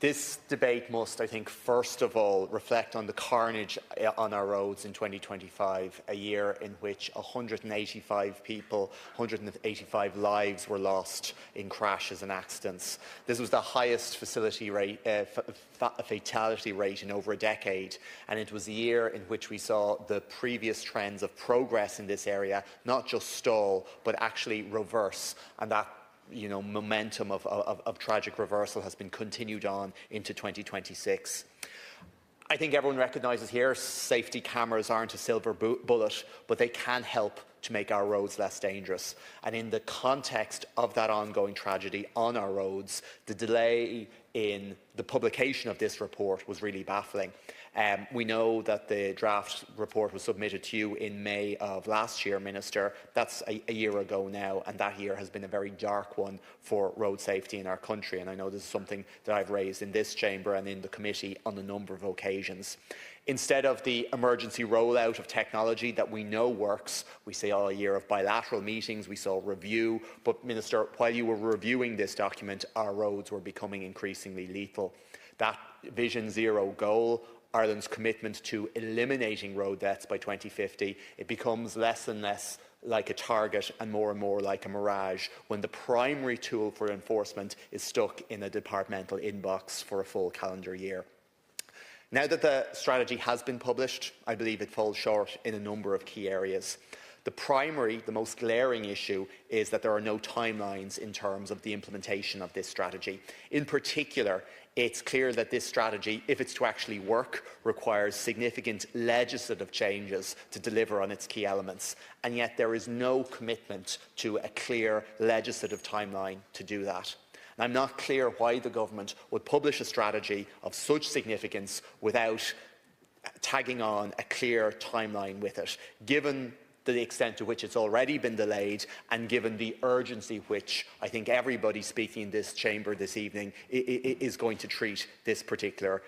This debate must, I think, first of all, reflect on the carnage on our roads in 2025, a year in which 185 people, 185 lives were lost in crashes and accidents. This was the highest fatality rate in over a decade, and it was a year in which we saw the previous trends of progress in this area not just stall, but actually reverse, and that momentum of tragic reversal has been continued on into 2026. I think everyone recognises here safety cameras aren't a silver bullet, but they can help to make our roads less dangerous. And in the context of that ongoing tragedy on our roads, the delay in the publication of this report was really baffling. We know that the draft report was submitted to you in May of last year, Minister. That's a year ago now, and that year has been a very dark one for road safety in our country. And I know this is something that I've raised in this chamber and in the committee on a number of occasions. Instead of the emergency rollout of technology that we know works, we saw a year of bilateral meetings, we saw review, but Minister, while you were reviewing this document, our roads were becoming increasingly lethal. That Vision Zero goal, Ireland's commitment to eliminating road deaths by 2050, it becomes less and less like a target and more like a mirage when the primary tool for enforcement is stuck in a departmental inbox for a full calendar year. Now that the strategy has been published, I believe it falls short in a number of key areas. The most glaring issue is that there are no timelines in terms of the implementation of this strategy. In particular, it's clear that this strategy, if it's to actually work, requires significant legislative changes to deliver on its key elements, and yet there is no commitment to a clear legislative timeline to do that. And I'm not clear why the government would publish a strategy of such significance without tagging on a clear timeline with it, given the extent to which it's already been delayed and given the urgency which I think everybody speaking in this chamber this evening is going to treat this particular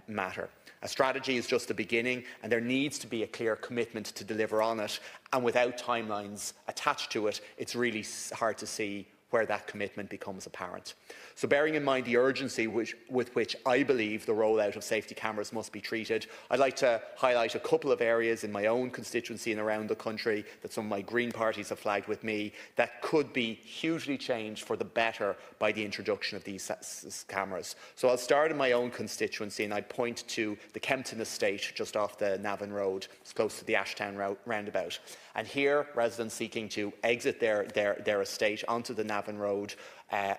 matter. A strategy is just the beginning, and there needs to be a clear commitment to deliver on it, and without timelines attached to it, it's really hard to see where that commitment becomes apparent. So bearing in mind the urgency with which I believe the rollout of safety cameras must be treated, I'd like to highlight a couple of areas in my own constituency and around the country that some of my Green parties have flagged with me that could be hugely changed for the better by the introduction of these cameras. So I'll start in my own constituency, and I'd point to the Kempton estate just off the Navan Road. It's close to the Ashtown roundabout. And here, residents seeking to exit their estate onto the Navan Road,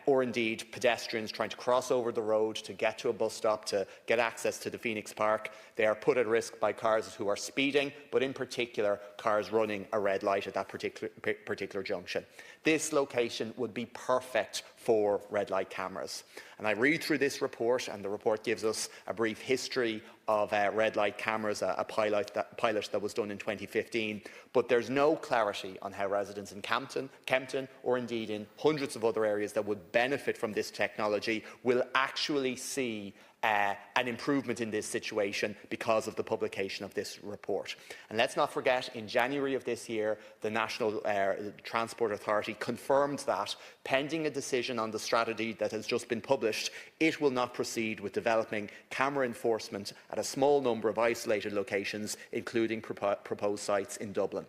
or indeed pedestrians trying to cross over the road to get to a bus stop to get access to the Phoenix Park, they are put at risk by cars who are speeding, but in particular cars running a red light at that particular junction. This location would be perfect for red light cameras. And I read through this report, and the report gives us a brief history of red light cameras, a pilot that was done in 2015, but there's no clarity on how residents in Kempton, or indeed in hundreds of other areas that would benefit from this technology will actually see an improvement in this situation because of the publication of this report. And let's not forget, in January of this year, the National Transport Authority confirmed that, pending a decision on the strategy that has just been published, it will not proceed with developing camera enforcement at a small number of isolated locations, including proposed sites in Dublin.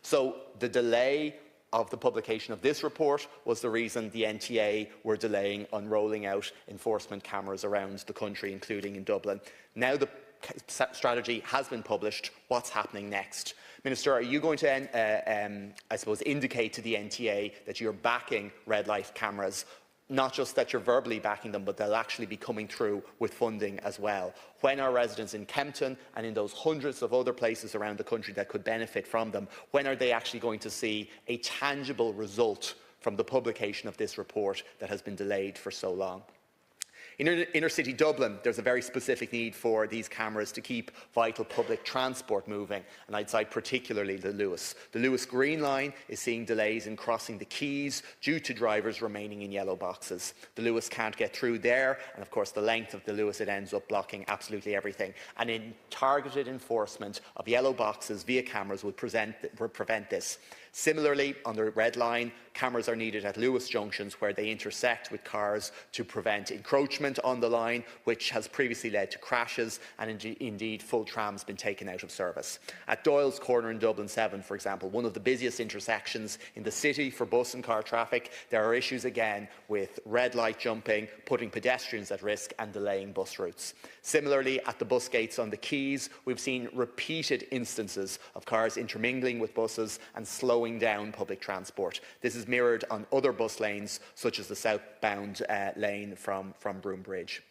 So the delay of the publication of this report was the reason the NTA were delaying on rolling out enforcement cameras around the country, including in Dublin. Now the strategy has been published. What's happening next? Minister, are you going to, I suppose, indicate to the NTA that you're backing red light cameras? Not just that you're verbally backing them, but they'll actually be coming through with funding as well. When are residents in Kempton and in those hundreds of other places around the country that could benefit from them, when are they actually going to see a tangible result from the publication of this report that has been delayed for so long? In inner city Dublin, there's a very specific need for these cameras to keep vital public transport moving, and I'd cite particularly the Lewis. The Lewis Green Line is seeing delays in crossing the quays due to drivers remaining in yellow boxes. The Lewis can't get through there, and of course the length of the Lewis, it ends up blocking absolutely everything. And in targeted enforcement of yellow boxes via cameras would prevent this. Similarly, on the red line, cameras are needed at Lewis junctions where they intersect with cars to prevent encroachment on the line, which has previously led to crashes, and indeed full trams been taken out of service. At Doyle's Corner in Dublin 7, for example, one of the busiest intersections in the city for bus and car traffic, there are issues again with red light jumping, putting pedestrians at risk and delaying bus routes. Similarly, at the bus gates on the quays, we've seen repeated instances of cars intermingling with buses and slowing down public transport. This is mirrored on other bus lanes, such as the southbound lane from Broome Bridge.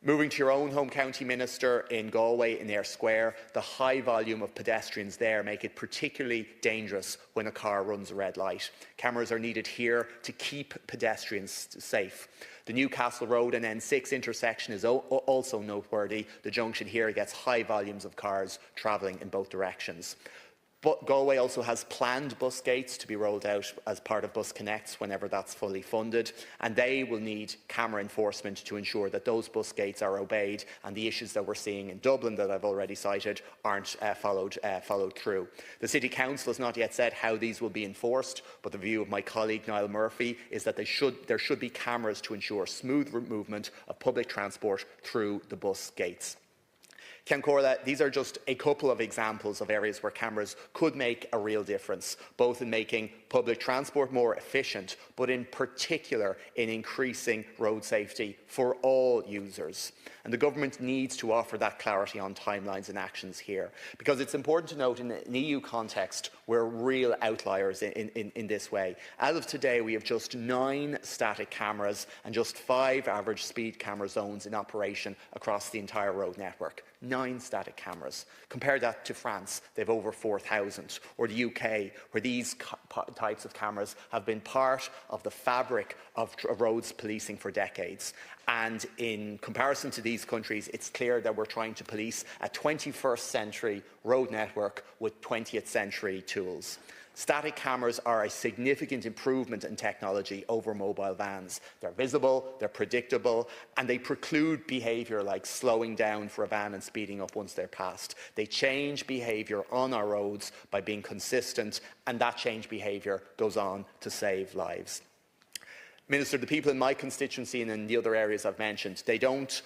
Moving to your own home county, Minister, in Galway, in Eyre Square, the high volume of pedestrians there make it particularly dangerous when a car runs a red light. Cameras are needed here to keep pedestrians safe. The Newcastle Road and N6 intersection is also noteworthy. The junction here gets high volumes of cars travelling in both directions. But Galway also has planned bus gates to be rolled out as part of Bus Connects whenever that's fully funded, and they will need camera enforcement to ensure that those bus gates are obeyed and the issues that we're seeing in Dublin that I've already cited aren't followed through. The City Council has not yet said how these will be enforced, but the view of my colleague Niall Murphy is that there should be cameras to ensure smooth movement of public transport through the bus gates. Ceann, these are just a couple of examples of areas where cameras could make a real difference, both in making public transport more efficient, but in particular in increasing road safety for all users. And the government needs to offer that clarity on timelines and actions here, because it's important to note in an EU context we're real outliers in this way. As of today, we have just 9 static cameras and just 5 average speed camera zones in operation across the entire road network. 9 static cameras. Compare that to France, they have over 4,000, or the UK, where these types of cameras have been part of the fabric of roads policing for decades. And in comparison to these countries, it's clear that we're trying to police a 21st century road network with 20th century tools. Static cameras are a significant improvement in technology over mobile vans. They're visible, they're predictable, and they preclude behaviour like slowing down for a van and speeding up once they're passed. They change behaviour on our roads by being consistent, and that change behaviour goes on to save lives. Minister, the people in my constituency and in the other areas I've mentioned, they won't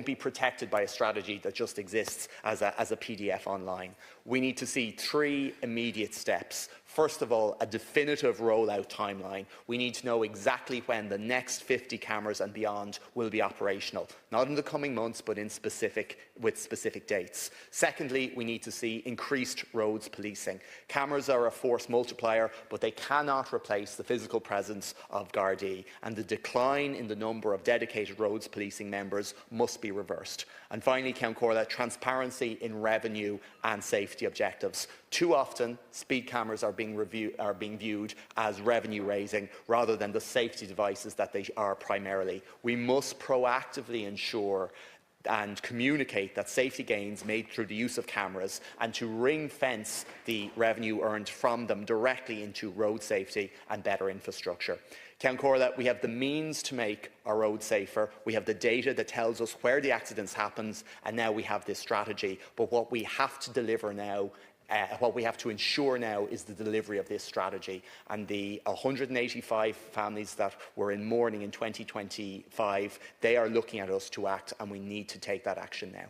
be protected by a strategy that just exists as a PDF online. We need to see 3 immediate steps. First of all, a definitive rollout timeline. We need to know exactly when the next 50 cameras and beyond will be operational, not in the coming months, but with specific dates. Secondly, we need to see increased roads policing. Cameras are a force multiplier, but they cannot replace the physical presence of Gardaí, and the decline in the number of dedicated roads policing members must be reversed. And finally, Ceann, transparency in revenue and safety objectives. Too often, speed cameras are being viewed as revenue-raising rather than the safety devices that they are primarily. We must proactively ensure and communicate that safety gains made through the use of cameras, and to ring-fence the revenue earned from them directly into road safety and better infrastructure. Ceann, we have the means to make our roads safer, we have the data that tells us where the accidents happen, and now we have this strategy. But what we have to deliver now, what we have to ensure now, is the delivery of this strategy. And the 185 families that were in mourning in 2025, they are looking at us to act, and we need to take that action now.